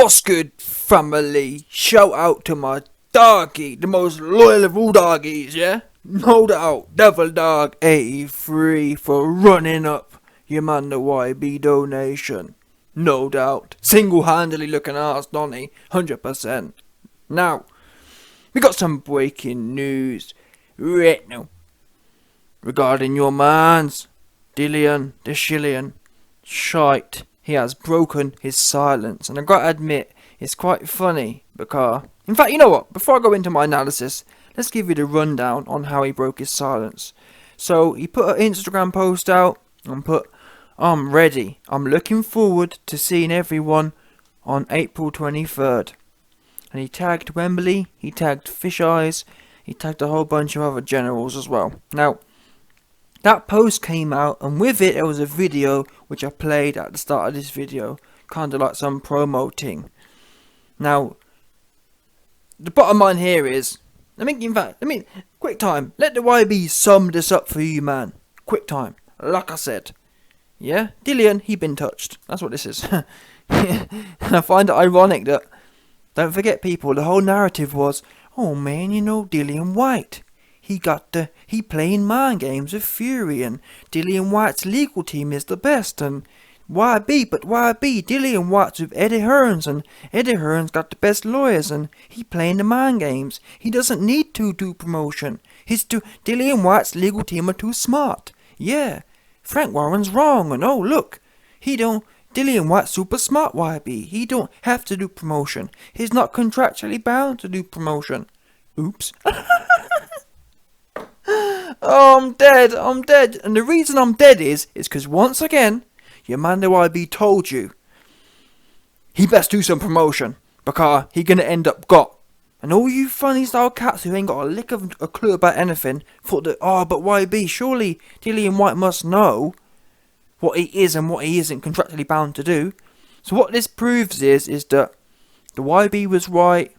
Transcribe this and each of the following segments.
What's good, family? Shout out to my doggy, the most loyal of all doggies, yeah? No doubt, Devil Dog 83 for running up your man the YB donation. No doubt. Single-handedly looking ass, Donny, 100%. Now, we got some breaking news right now regarding your man's Dillian the Shillian shite. He has broken his silence, and I've got to admit, it's quite funny because, in fact, you know what, before I go into my analysis, let's give you the rundown on how he broke his silence. So, he put an Instagram post out and put, "I'm ready, I'm looking forward to seeing everyone on April 23rd. And he tagged Wembley, he tagged Fish Eyes, he tagged a whole bunch of other generals as well. Now, that post came out, and with it, there was a video which I played at the start of this video, kind of like some promo thing. Now, the bottom line here is, quick time, let the YB sum this up for you, man. Quick time, like I said. Yeah, Dillian, he been touched. That's what this is. And I find it ironic that, don't forget people, the whole narrative was, oh man, you know Dillian Whyte. He playing mind games with Fury, and Dillian Whyte's legal team is the best, and YB, Dillian Whyte's with Eddie Hearns, and Eddie Hearns got the best lawyers, and he playing the mind games. He doesn't need to do promotion. Dillian Whyte's legal team are too smart. Yeah, Frank Warren's wrong, and oh look, Dillian Whyte's super smart, YB. He don't have to do promotion. He's not contractually bound to do promotion. Oops. Oh, I'm dead. And the reason I'm dead is because once again, your man the YB told you he best do some promotion because he gonna end up got. And all you funny style cats who ain't got a lick of a clue about anything thought that, but YB, surely Dillian Whyte must know what he is and what he isn't contractually bound to do. So what this proves is that the YB was right,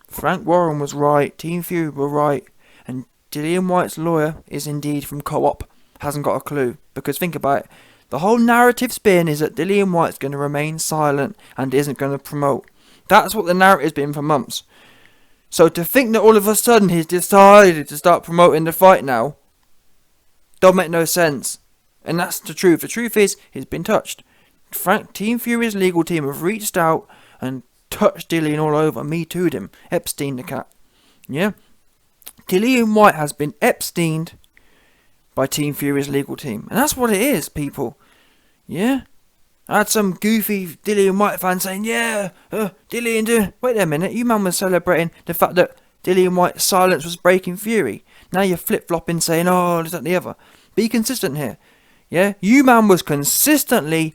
Frank Warren was right, Team Fury were right, and Dillian Whyte's lawyer is indeed from Co-op, hasn't got a clue. Because think about it, the whole narrative spin is that Dillian Whyte's going to remain silent and isn't going to promote. That's what the narrative's been for months. So to think that all of a sudden he's decided to start promoting the fight now, don't make no sense. And that's the truth. The truth is, he's been touched. Team Fury's legal team have reached out and touched Dillian all over. Me too'd him. Epstein the cat. Yeah? Dillian Whyte has been Epsteined by Team Fury's legal team. And that's what it is, people. Yeah? I had some goofy Dillian Whyte fan saying, Dillian, wait a minute, you man was celebrating the fact that Dillian Whyte's silence was breaking Fury. Now you're flip-flopping saying, this, that, and the other. Be consistent here. Yeah? You man was consistently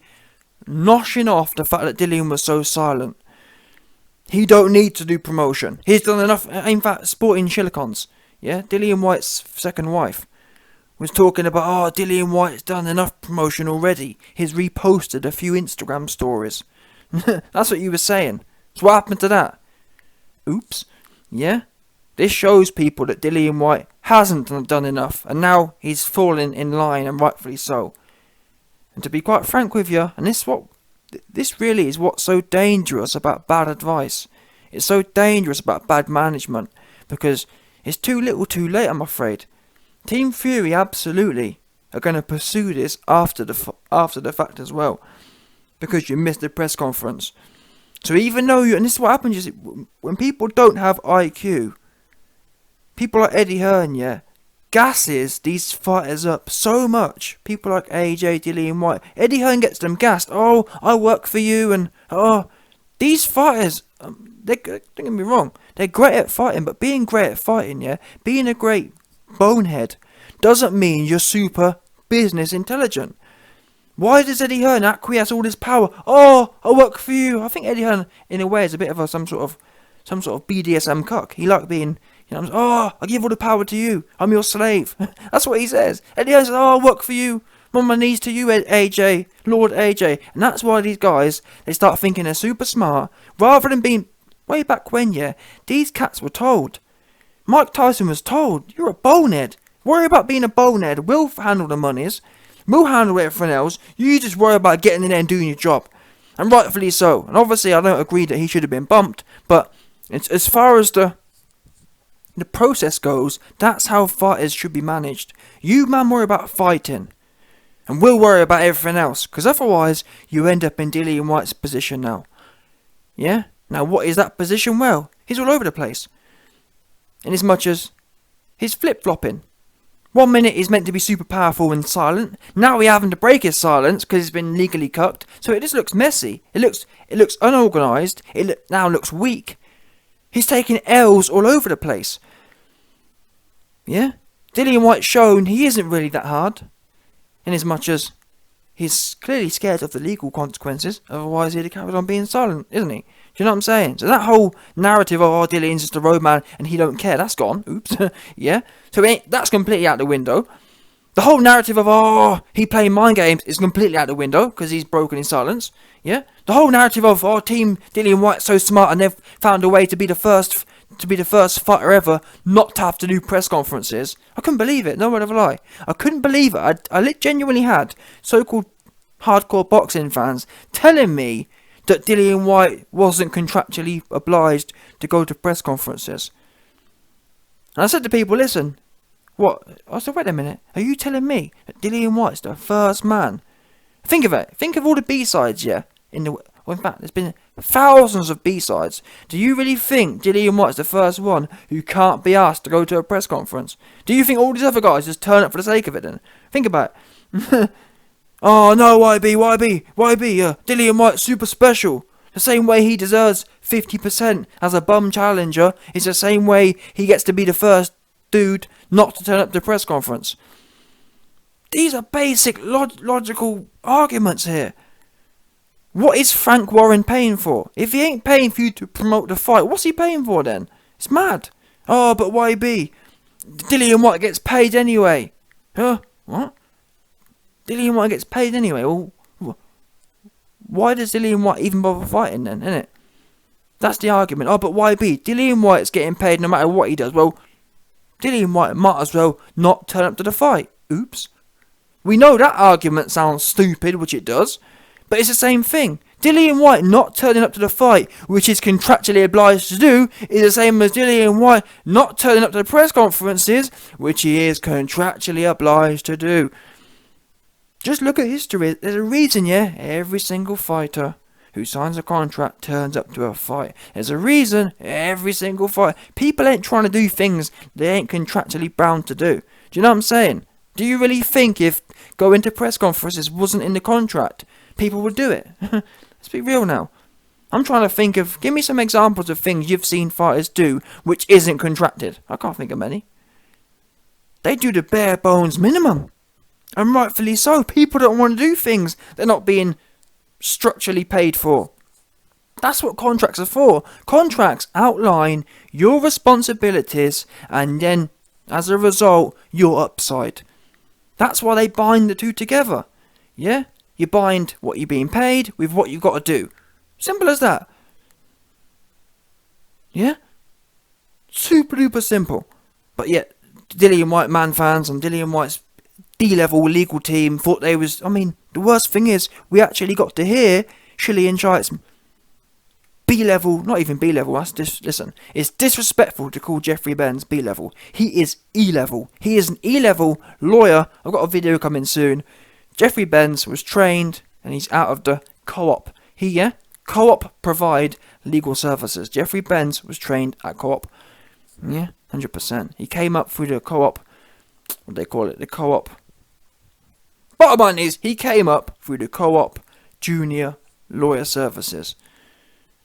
noshing off the fact that Dillian was so silent. He don't need to do promotion. He's done enough, in fact, sporting Shilicons. Yeah? Dillian Whyte's second wife was talking about, Dillian Whyte's done enough promotion already. He's reposted a few Instagram stories. That's what you were saying. So what happened to that? Oops. Yeah? This shows people that Dillian Whyte hasn't done enough, and now he's fallen in line, and rightfully so. And to be quite frank with you, and this really is what's so dangerous about bad advice. It's so dangerous about bad management, because it's too little too late, I'm afraid. Team Fury absolutely are going to pursue this after the fact as well, because you missed the press conference. So even though and this is what happens, when people don't have IQ, people like Eddie Hearn, gasses these fighters up so much. People like AJ, Dillian Whyte. Eddie Hearn gets them gassed. Oh, I work for you, and these fighters, don't get me wrong, they're great at fighting, but being great at fighting, being a great bonehead doesn't mean you're super business intelligent. Why does Eddie Hearn acquiesce all this power? I work for you. I think Eddie Hearn, in a way, is a bit of some sort of BDSM cuck. He like being, I give all the power to you. I'm your slave. That's what he says. Eddie Hearn says, I work for you. I'm on my knees to you, AJ, Lord AJ. And that's why these guys, they start thinking they're super smart, rather than being, way back when, these cats were told. Mike Tyson was told, you're a bonehead. Worry about being a bonehead. We'll handle the monies. We'll handle everything else. You just worry about getting in there and doing your job. And rightfully so. And obviously I don't agree that he should have been bumped, but it's, as far as the process goes, that's how fighters should be managed. You man worry about fighting, and we'll worry about everything else, because otherwise you end up in Dillian Whyte's position now. Yeah? Now what is that position? Well, he's all over the place. In as much as he's flip-flopping. 1 minute he's meant to be super powerful and silent. Now we're having to break his silence because he's been legally cucked. So it just looks messy. It looks unorganised. Now looks weak. He's taking L's all over the place. Yeah? Dillian Whyte's shown he isn't really that hard. In as much as he's clearly scared of the legal consequences. Otherwise he'd have carried on being silent, isn't he? Do you know what I'm saying? So that whole narrative of, Dillian's just a roadman and he don't care, that's gone. Oops. Yeah? So that's completely out the window. The whole narrative of, he playing mind games is completely out the window because he's broken in silence. Yeah? The whole narrative of, Team Dillian Whyte's so smart and they've found a way to be the first fighter ever not to have to do press conferences. I couldn't believe it. No word of a lie. I couldn't believe it. I genuinely had so-called hardcore boxing fans telling me that Dillian Whyte wasn't contractually obliged to go to press conferences. And I said to people, listen, what? I said, wait a minute, are you telling me that Dillian Whyte's the first man? Think of it. Think of all the B-sides, yeah? In fact, there's been thousands of B-sides. Do you really think Dillian Whyte's the first one who can't be asked to go to a press conference? Do you think all these other guys just turn up for the sake of it then? Think about it. Oh no, YB, Dillian Whyte's super special. The same way he deserves 50% as a bum challenger is the same way he gets to be the first dude not to turn up to the press conference. These are basic logical arguments here. What is Frank Warren paying for? If he ain't paying for you to promote the fight, what's he paying for then? It's mad. Oh, but YB, Dillian Whyte gets paid anyway. Huh? What? Dillian Whyte gets paid anyway. Well, why does Dillian Whyte even bother fighting then, innit? That's the argument. Oh, but YB, Dillian Whyte's getting paid no matter what he does. Well, Dillian Whyte might as well not turn up to the fight. Oops. We know that argument sounds stupid, which it does, but it's the same thing. Dillian Whyte not turning up to the fight, which he's contractually obliged to do, is the same as Dillian Whyte not turning up to the press conferences, which he is contractually obliged to do. Just look at history. There's a reason, yeah? Every single fighter who signs a contract turns up to a fight. There's a reason every single fight. People ain't trying to do things they ain't contractually bound to do. Do you know what I'm saying? Do you really think if going to press conferences wasn't in the contract, people would do it? Let's be real now. I'm trying to think of, give me some examples of things you've seen fighters do which isn't contracted. I can't think of many. They do the bare bones minimum. And rightfully so. People don't want to do things they're not being structurally paid for. That's what contracts are for. Contracts outline your responsibilities and then, as a result, your upside. That's why they bind the two together. Yeah? You bind what you're being paid with what you've got to do. Simple as that. Yeah? Super duper simple. But yet, Dillian Whyte man fans and Dillian Whyte's D-level legal team thought they was... I mean, the worst thing is, we actually got to hear Dillian Whyte's B-level... Not even B-level, listen. It's disrespectful to call Jeffrey Benz B-level. He is E-level. He is an E-level lawyer. I've got a video coming soon. Jeffrey Benz was trained, and he's out of the co-op. Co-op provide legal services. Jeffrey Benz was trained at co-op. Yeah, 100%. He came up through the co-op... What do they call it? The co-op... Bottom line is, he came up through the co-op junior lawyer services.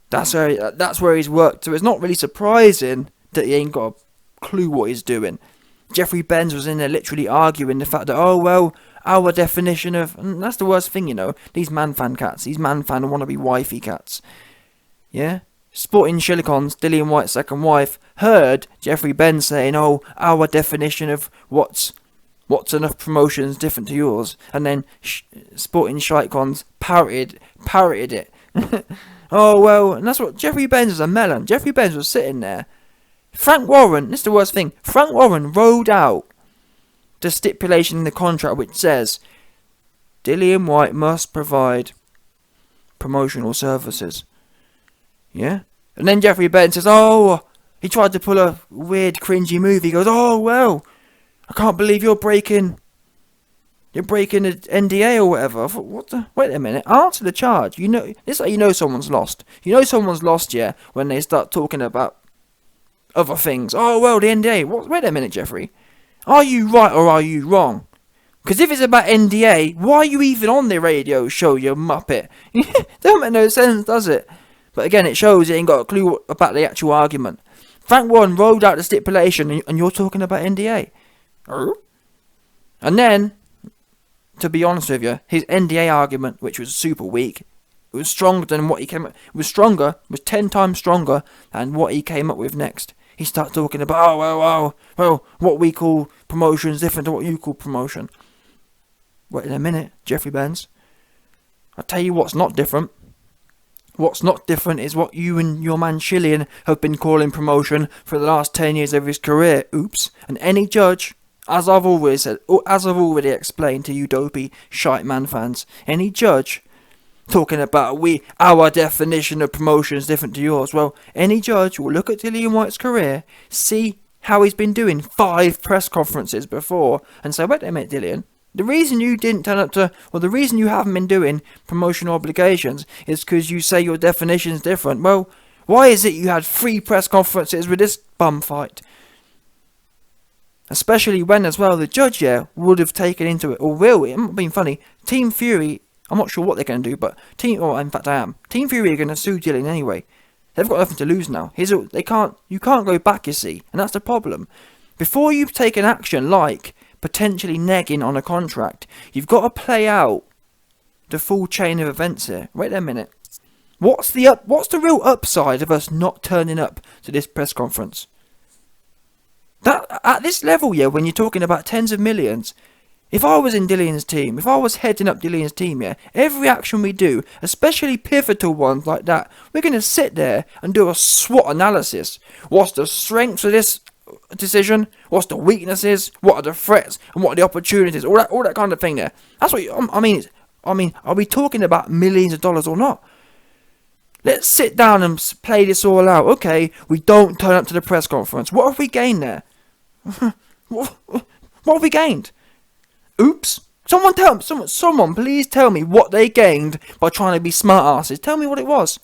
That's where he's worked. So it's not really surprising that he ain't got a clue what he's doing. Jeffrey Benz was in there literally arguing the fact that, oh well, our definition of... And that's the worst thing, you know. These man-fan cats. These man-fan wannabe wifey cats. Yeah? Sporting Silicons, Dillian Whyte's second wife, heard Jeffrey Benz saying, oh, our definition of what's enough promotions different to yours, and then Sporting Shitecons parroted it. Oh well, and that's what Jeffrey Benz was a melon. Jeffrey Benz was sitting there. Frank Warren, this is the worst thing. Frank Warren wrote out the stipulation in the contract which says Dillian Whyte must provide promotional services. Yeah? And then Jeffrey Benz says, oh, he tried to pull a weird, cringy move. He goes, oh, well, I can't believe you're breaking an NDA or whatever. I thought, what the? Wait a minute. Answer the charge. You know, it's like you know someone's lost. You know someone's lost, yeah, when they start talking about other things. Oh, well, the NDA. What? Wait a minute, Jeffrey. Are you right or are you wrong? Because if it's about NDA, why are you even on the radio show, you muppet? Don't make no sense, does it? But again, it shows he ain't got a clue about the actual argument. Frank Warren rolled out the stipulation and you're talking about NDA. And then, to be honest with you, his NDA argument, which was super weak, it was stronger than what he came up. It was 10 times stronger than what he came up with next. He started talking about, well, what we call promotion is different to what you call promotion. Wait a minute, Jeffrey Benz. I'll tell you what's not different. What's not different is what you and your man Dillian have been calling promotion for the last 10 years of his career. Oops. And any judge, as I've already explained to you dopey shite man fans, any judge talking about our definition of promotion is different to yours. Well, any judge will look at Dillian Whyte's career, see how he's been doing 5 press conferences before, and say, wait a minute, Dillian, the reason you didn't turn up to, or the reason you haven't been doing promotional obligations is because you say your definition is different. Well, why is it you had 3 press conferences with this bum fight? Especially when, as well, the judge would have taken into it, or will, it might be funny, Team Fury, I'm not sure what they're going to do, but Team Fury are going to sue Dillian anyway. They've got nothing to lose now. You can't go back, you see, and that's the problem. Before you take an action like potentially negging on a contract, you've got to play out the full chain of events here. Wait a minute. What's the real upside of us not turning up to this press conference? That at this level, when you're talking about tens of millions, if I was in Dillian's team, if I was heading up Dillian's team, every action we do, especially pivotal ones like that, we're going to sit there and do a SWOT analysis. What's the strengths of this decision? What's the weaknesses? What are the threats? And what are the opportunities? All that kind of thing there. That's what I mean, are we talking about millions of dollars or not? Let's sit down and play this all out. Okay, we don't turn up to the press conference. What have we gained there? What have we gained? Oops. Someone please tell me what they gained by trying to be smart asses. Tell me what it was.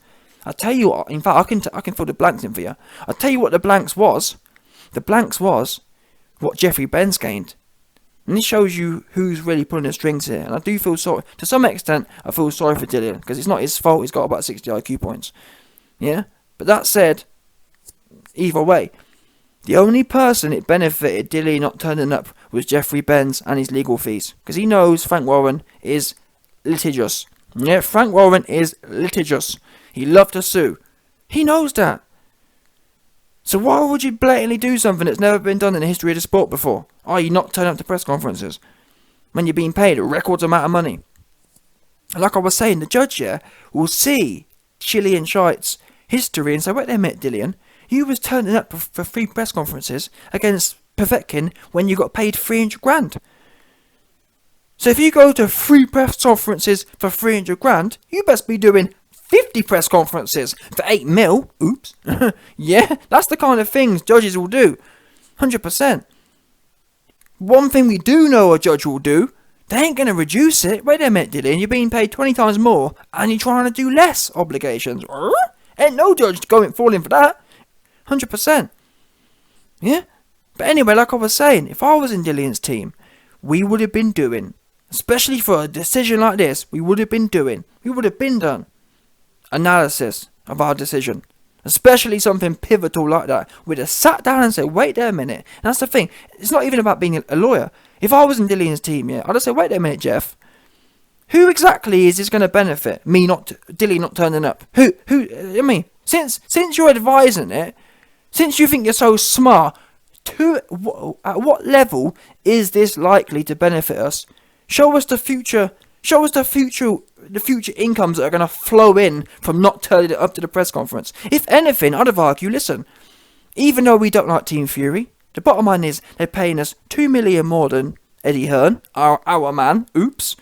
I'll tell you what, in fact, I can fill the blanks in for you. I'll tell you what the blanks was. The blanks was what Jeffrey Benz gained. And this shows you who's really pulling the strings here. And I do feel sorry, to some extent, I feel sorry for Dillian, because it's not his fault, he's got about 60 IQ points. Yeah? But that said, either way, the only person it benefited Dillian not turning up was Jeffrey Benz and his legal fees. Because he knows Frank Warren is litigious. Yeah, Frank Warren is litigious. He loves to sue. He knows that. So why would you blatantly do something that's never been done in the history of the sport before? You not turn up to press conferences when you're being paid a record amount of money? And like I was saying, the judge will see Dillian Whyte's history and say, wait a minute, Dillian, you was turning up for 3 press conferences against Povetkin when you got paid 300 grand. So if you go to 3 press conferences for 300 grand, you best be doing 50 press conferences for 8 mil. Oops. Yeah, that's the kind of things judges will do. 100%. One thing we do know a judge will do, they ain't going to reduce it. Wait a minute, Dillian, you're being paid 20 times more and you're trying to do less obligations. Ain't no judge falling for that. 100%. Yeah? But anyway, like I was saying, if I was in Dillian's team, we would have been doing, especially for a decision like this, we would have been done analysis of our decision. Especially something pivotal like that. We'd have sat down and said, wait there a minute. And that's the thing. It's not even about being a lawyer. If I was in Dillian's team, I'd have said, wait there a minute, Jeff. Who exactly is this going to benefit? Dillian not turning up. I mean, since you're advising it, since you think you're so smart, at what level is this likely to benefit us? Show us the future incomes that are going to flow in from not turning it up to the press conference. If anything, I'd have argued, listen, even though we don't like Team Fury, the bottom line is they're paying us $2 million more than Eddie Hearn, our man, oops,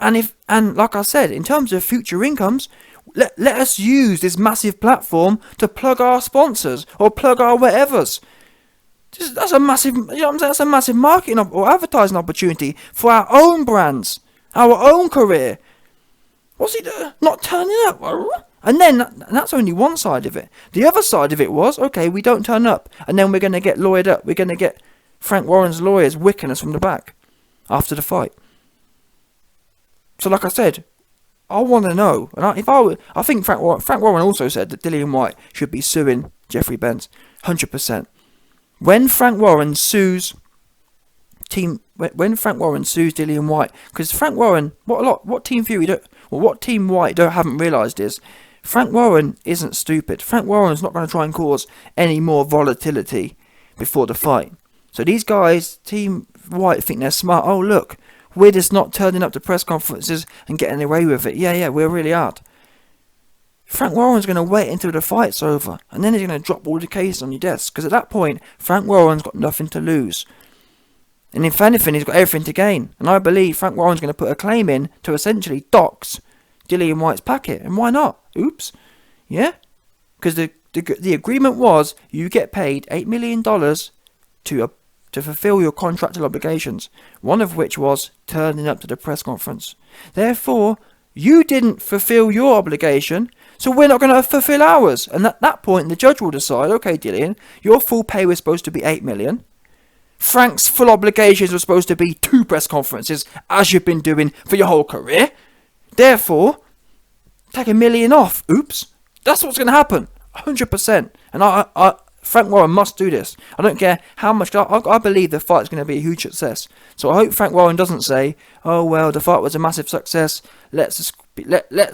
And like I said, in terms of future incomes, let us use this massive platform to plug our sponsors or plug our whatevers. That's a massive, you know what I'm saying? That's a massive marketing or advertising opportunity for our own brands, our own career. What's he doing? Not turning up. And then that's only one side of it. The other side of it was, okay, we don't turn up, and then we're going to get lawyered up. We're going to get Frank Warren's lawyers wicking us from the back after the fight. So like I said, I want to know. And I think Frank Warren also said that Dillian Whyte should be suing Jeffrey Benz, 100%. When Frank Warren sues Dillian Whyte, because Frank Warren, what Team Whyte haven't realised is, Frank Warren isn't stupid. Frank Warren's not going to try and cause any more volatility before the fight. So these guys, Team Whyte, think they're smart. Oh look, we're just not turning up to press conferences and getting away with it. Yeah, we're really hard. Frank Warren's going to wait until the fight's over, and then he's going to drop all the cases on your desk, because at that point, Frank Warren's got nothing to lose. And if anything, he's got everything to gain. And I believe Frank Warren's going to put a claim in to essentially dox Dillian Whyte's packet. And why not? Oops. Yeah? Because the agreement was, you get paid $8 million to fulfill your contractual obligations, one of which was turning up to the press conference. Therefore, you didn't fulfill your obligation, so we're not going to fulfill ours. And at that point, the judge will decide, okay, Dillian, your full pay was supposed to be $8 million. Frank's full obligations were supposed to be 2 press conferences, as you've been doing for your whole career. Therefore, take $1 million off. Oops. That's what's going to happen. 100%. And Frank Warren must do this. I don't care how much. I believe the fight's going to be a huge success. So I hope Frank Warren doesn't say, "Oh well, the fight was a massive success. Let's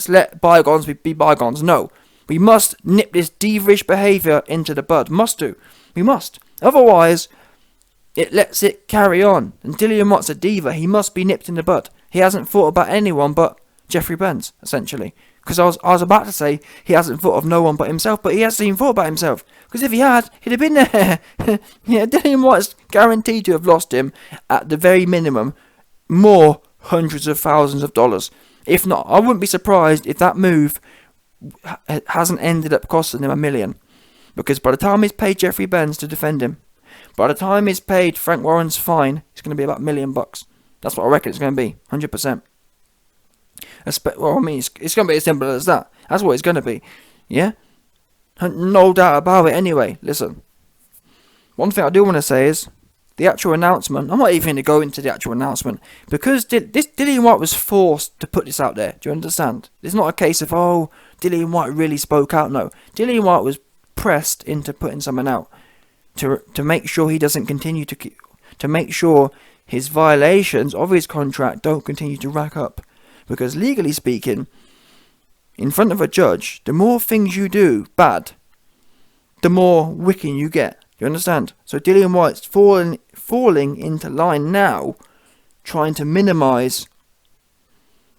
let bygones be bygones." No, we must nip this divish behaviour into the bud. Must do. We must. Otherwise, it lets it carry on. And Dillian Whyte's a diva. He must be nipped in the bud. He hasn't thought about anyone but Jeffrey Benz, essentially. Because I was about to say he hasn't thought of no one but himself, but he hasn't even thought about himself. Because if he had, he'd have been there. Yeah, Dillian Whyte's guaranteed to have lost him at the very minimum more hundreds of thousands of dollars. If not, I wouldn't be surprised if that move hasn't ended up costing him $1 million. Because by the time he's paid Jeffrey Benz to defend him, by the time he's paid Frank Warren's fine, it's going to be about $1 million. That's what I reckon it's going to be, 100%. Well, I mean, it's going to be as simple as that. That's what it's going to be. Yeah? No doubt about it anyway. Listen. One thing I do want to say is, the actual announcement, I'm not even going to go into the actual announcement, because Dillian Whyte was forced to put this out there. Do you understand? It's not a case of, oh, Dillian Whyte really spoke out. No. Dillian Whyte was pressed into putting something out to make sure he doesn't continue to make sure his violations of his contract don't continue to rack up. Because legally speaking, in front of a judge, the more things you do bad, the more wicking you get. You understand? So Dillian Whyte's falling into line now, trying to minimise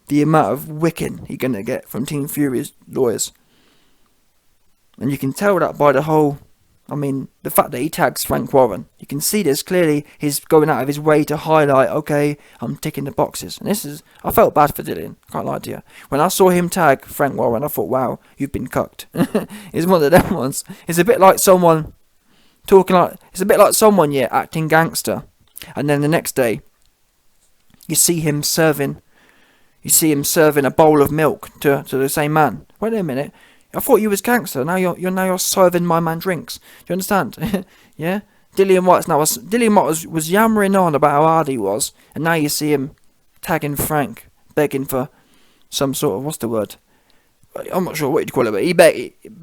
the amount of wicking he's going to get from Team Fury's lawyers. And you can tell that by the fact that he tags Frank Warren. You can see this clearly. He's going out of his way to highlight, okay, I'm ticking the boxes. And I felt bad for Dillian. I can't lie to you. When I saw him tag Frank Warren, I thought, wow, you've been cucked. It's one of them ones. It's a bit like someone acting gangster. And then the next day, you see him serving a bowl of milk to the same man. Wait a minute. I thought you was gangster. Now you're serving my man drinks. Do you understand? Yeah. Dillian Whyte was yammering on about how hard he was, and now you see him tagging Frank, begging for some sort of, what's the word? I'm not sure what you'd call it, but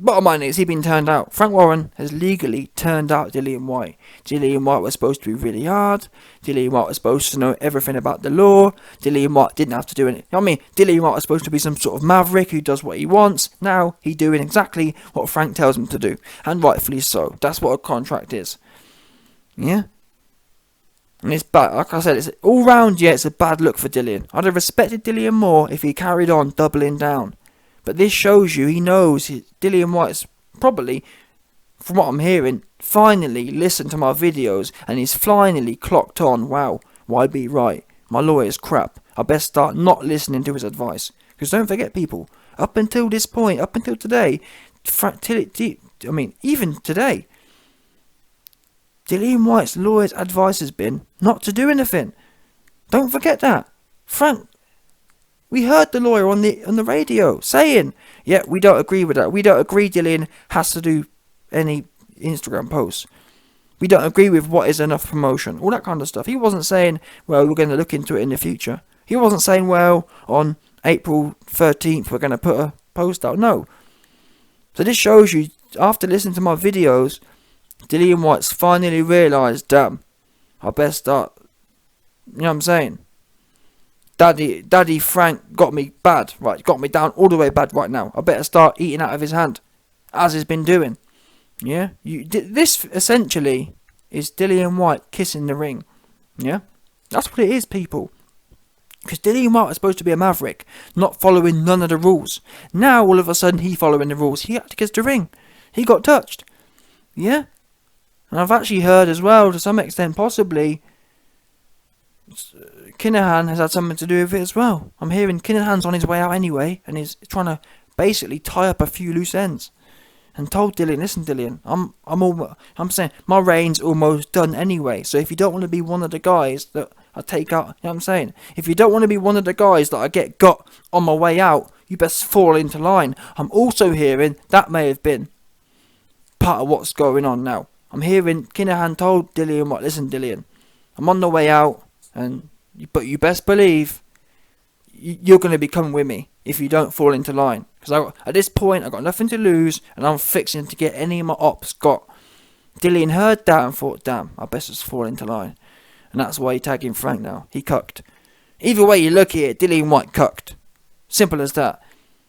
bottom line is he's been turned out. Frank Warren has legally turned out Dillian Whyte. Dillian Whyte was supposed to be really hard. Dillian Whyte was supposed to know everything about the law. Dillian Whyte didn't have to do anything. Dillian Whyte was supposed to be some sort of maverick who does what he wants. Now he's doing exactly what Frank tells him to do, and rightfully so. That's what a contract is. Yeah. And it's bad. Like I said, it's all round. Yeah, it's a bad look for Dillian. I'd have respected Dillian more if he carried on doubling down. But this shows you he knows Dillian Whyte's probably, from what I'm hearing, finally listened to my videos and he's finally clocked on, wow, YB right, my lawyer's crap. I best start not listening to his advice. Because don't forget, people, up until this point, up until today, even today, Dillian Whyte's lawyer's advice has been not to do anything. Don't forget that. Frank, we heard the lawyer on the radio saying, yeah, we don't agree with that. We don't agree Dillian has to do any Instagram posts. We don't agree with what is enough promotion. All that kind of stuff. He wasn't saying, well, we're going to look into it in the future. He wasn't saying, well, on April 13th, we're going to put a post out. No. So this shows you, after listening to my videos, Dillian Whyte's finally realised, damn, I best start, you know what I'm saying? Daddy Frank got me bad, right? Got me down all the way bad right now. I better start eating out of his hand, as he's been doing. Yeah? This essentially is Dillian Whyte kissing the ring. Yeah? That's what it is, people. Because Dillian Whyte was supposed to be a maverick, not following none of the rules. Now, all of a sudden, he following the rules. He had to kiss the ring. He got touched. Yeah? And I've actually heard as well, to some extent, possibly, Kinahan has had something to do with it as well. I'm hearing Kinahan's on his way out anyway, and he's trying to basically tie up a few loose ends. And told Dillian, listen, Dillian, I'm saying my reign's almost done anyway. So if you don't want to be one of the guys that I take out, you know what I'm saying? If you don't want to be one of the guys that I get got on my way out, you best fall into line. I'm also hearing that may have been part of what's going on now. I'm hearing Kinahan told Dillian, what? Listen, Dillian, I'm on the way out, but you best believe you're going to be coming with me if you don't fall into line. Because at this point, I've got nothing to lose, and I'm fixing to get any of my ops got. Dillian heard that and thought, damn, I best just fall into line. And that's why he's tagging Frank now. He cucked. Either way you look at it, Dillian Whyte cucked. Simple as that.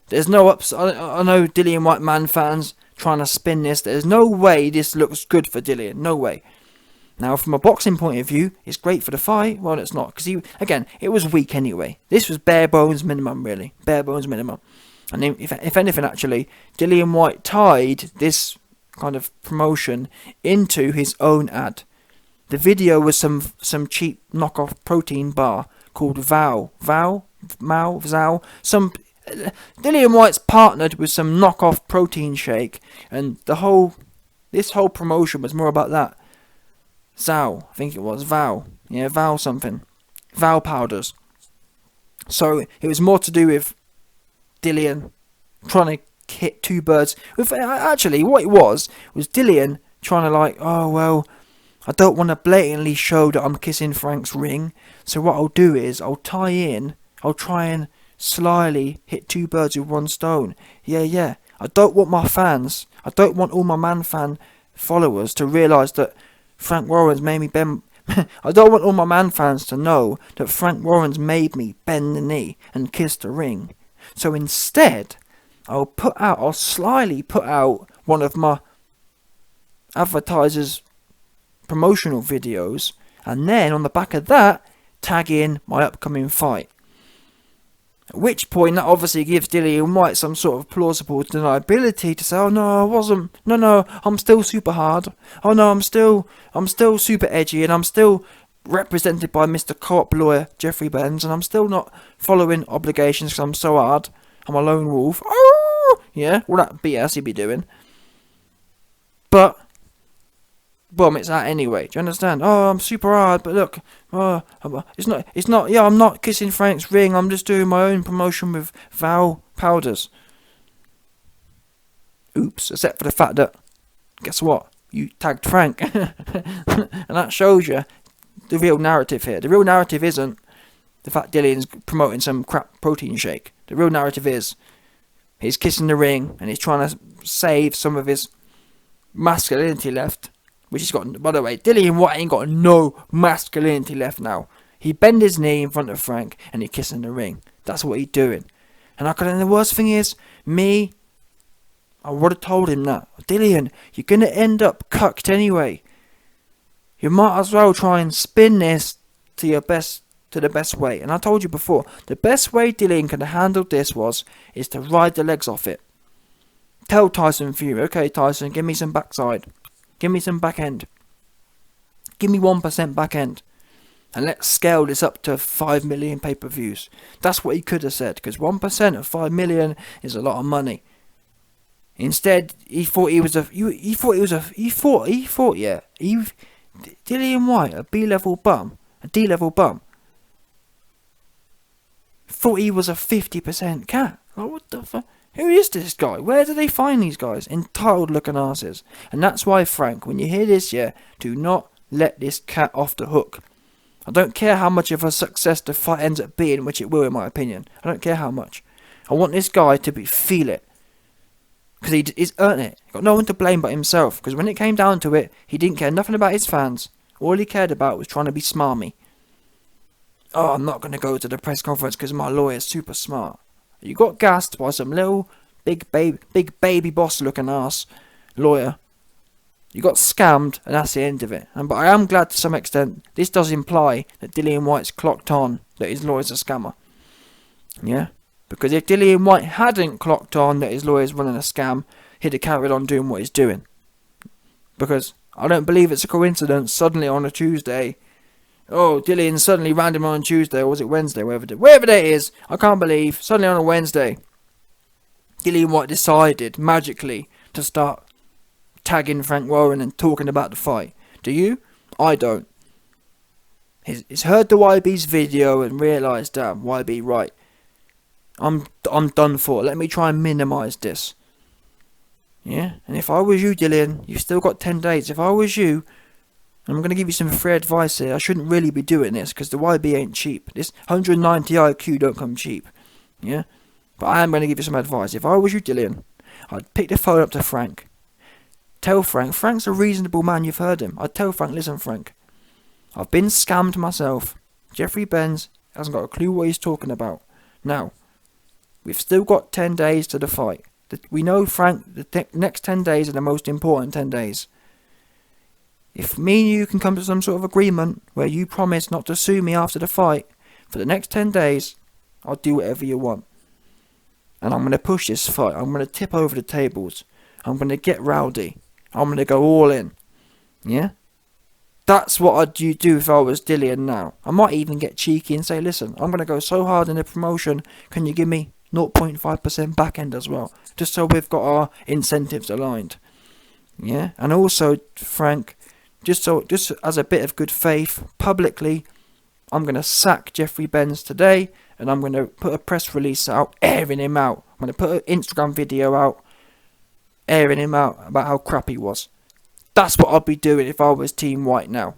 There's no ups. I know Dillian Whyte man fans trying to spin this. There's no way this looks good for Dillian. No way. Now, from a boxing point of view, it's great for the fight. Well, it's not. Because, it was weak anyway. This was bare bones minimum, really. Bare bones minimum. And if anything, actually, Dillian Whyte tied this kind of promotion into his own ad. The video was some cheap knockoff protein bar called Vow. Dillian Whyte's partnered with some knockoff protein shake, and this whole promotion was more about that. Zow, I think it was Vow. Yeah, Vow something. Vow powders. So it was more to do with Dillian trying to hit two birds. Actually, what it was Dillian trying to oh well, I don't want to blatantly show that I'm kissing Frank's ring. So what I'll do is I'll try and slyly hit two birds with one stone. Yeah. I don't want all my man fan followers to realise that Frank Warren's made me bend. I don't want all my man fans to know that Frank Warren's made me bend the knee and kiss the ring. So instead, I'll slyly put out one of my advertisers' promotional videos, and then on the back of that, tag in my upcoming fight. At which point, that obviously gives Dillian Whyte some sort of plausible deniability to say, oh no, I wasn't. No, I'm still super hard. Oh no, I'm still super edgy, and I'm still represented by Mr. Co-op lawyer Jeffrey Benz, and I'm still not following obligations because I'm so hard. I'm a lone wolf. Oh! Yeah, all that BS he'd be doing. But, boom, it's that anyway. Do you understand? Oh, I'm super hard, but look, it's not, yeah, I'm not kissing Frank's ring, I'm just doing my own promotion with Vow powders. Oops, except for the fact that, guess what? You tagged Frank. And that shows you the real narrative here. The real narrative isn't the fact Dillian's promoting some crap protein shake. The real narrative is he's kissing the ring and he's trying to save some of his masculinity left, which he's got. By the way, Dillian Whyte ain't got no masculinity left now. He bend his knee in front of Frank and he's kissing the ring. That's what he's doing. And the worst thing is, I would have told him that. Dillian, you're going to end up cucked anyway. You might as well try and spin this to the best way. And I told you before, the best way Dillian could have handled this is to ride the legs off it. Tell Tyson Fury, okay Tyson, give me some backside. Give me some back end. Give me 1% back end. and let's scale this up to 5 million pay-per-views. That's what he could have said, because 1% of 5 million is a lot of money. Instead, Dillian Whyte, a B-level bum, a D-level bum, thought he was a 50% cat. Like, what the fuck? Who is this guy? Where do they find these guys? Entitled looking asses. And that's why, Frank, when you hear this, do not let this cat off the hook. I don't care how much of a success the fight ends up being, which it will in my opinion. I don't care how much. I want this guy to feel it. Because he's earned it. He's got no one to blame but himself. Because when it came down to it, he didn't care nothing about his fans. All he cared about was trying to be smarmy. Oh, I'm not going to go to the press conference because my lawyer's super smart. You got gassed by some little big baby boss looking ass lawyer. You got scammed, and that's the end of it. But I am glad to some extent this does imply that Dillian Whyte's clocked on that his lawyer's a scammer. Yeah? Because if Dillian Whyte hadn't clocked on that his lawyer's running a scam, he'd have carried on doing what he's doing. Because I don't believe it's a coincidence suddenly on a Tuesday. Oh, Dillian suddenly random on Tuesday, or was it Wednesday, wherever day it is, I can't believe, suddenly on a Wednesday, Dillian Whyte decided, magically, to start tagging Frank Warren and talking about the fight. Do you? I don't. He's heard the YB's video and realised, damn, YB, right, I'm done for, let me try and minimise this. Yeah? And if I was you, Dillian, you've still got 10 days, if I was you, I'm going to give you some free advice here. I shouldn't really be doing this because the YB ain't cheap. This 190 IQ don't come cheap. Yeah? But I am going to give you some advice. If I was you, Dillian, I'd pick the phone up to Frank. Tell Frank. Frank's a reasonable man. You've heard him. I'd tell Frank, listen, Frank. I've been scammed myself. Jeffrey Benz hasn't got a clue what he's talking about. Now, we've still got 10 days to the fight. We know, Frank, the next 10 days are the most important 10 days. If me and you can come to some sort of agreement where you promise not to sue me after the fight, for the next 10 days, I'll do whatever you want. And I'm going to push this fight. I'm going to tip over the tables. I'm going to get rowdy. I'm going to go all in. Yeah? That's what I'd do if I was Dillian now. I might even get cheeky and say, listen, I'm going to go so hard in the promotion, can you give me 0.5% back end as well? Just so we've got our incentives aligned. Yeah? And also, Frank, just as a bit of good faith, publicly, I'm going to sack Jeffrey Benz today, and I'm going to put a press release out, airing him out. I'm going to put an Instagram video out, airing him out about how crap he was. That's what I'd be doing if I was Team White now.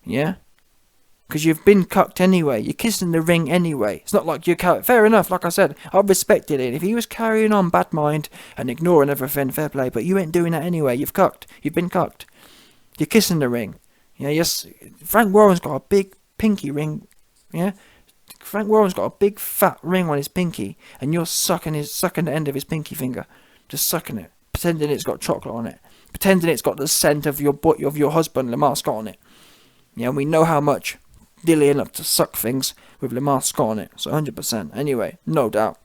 Yeah? Because you've been cucked anyway. You're kissing the ring anyway. It's not like you're fair enough, like I said. I respected it. If he was carrying on bad mind and ignoring everything, fair play. But you ain't doing that anyway. You've cucked. You've been cucked. You're kissing the ring. Yeah, yes. Frank Warren's got a big pinky ring. Yeah? Frank Warren's got a big fat ring on his pinky. And you're sucking the end of his pinky finger. Just sucking it. Pretending it's got chocolate on it. Pretending it's got the scent of your husband, Lamar Scott, on it. Yeah, and we know how much Dillian loves to suck things with Lamar Scott on it. So 100%. Anyway, no doubt.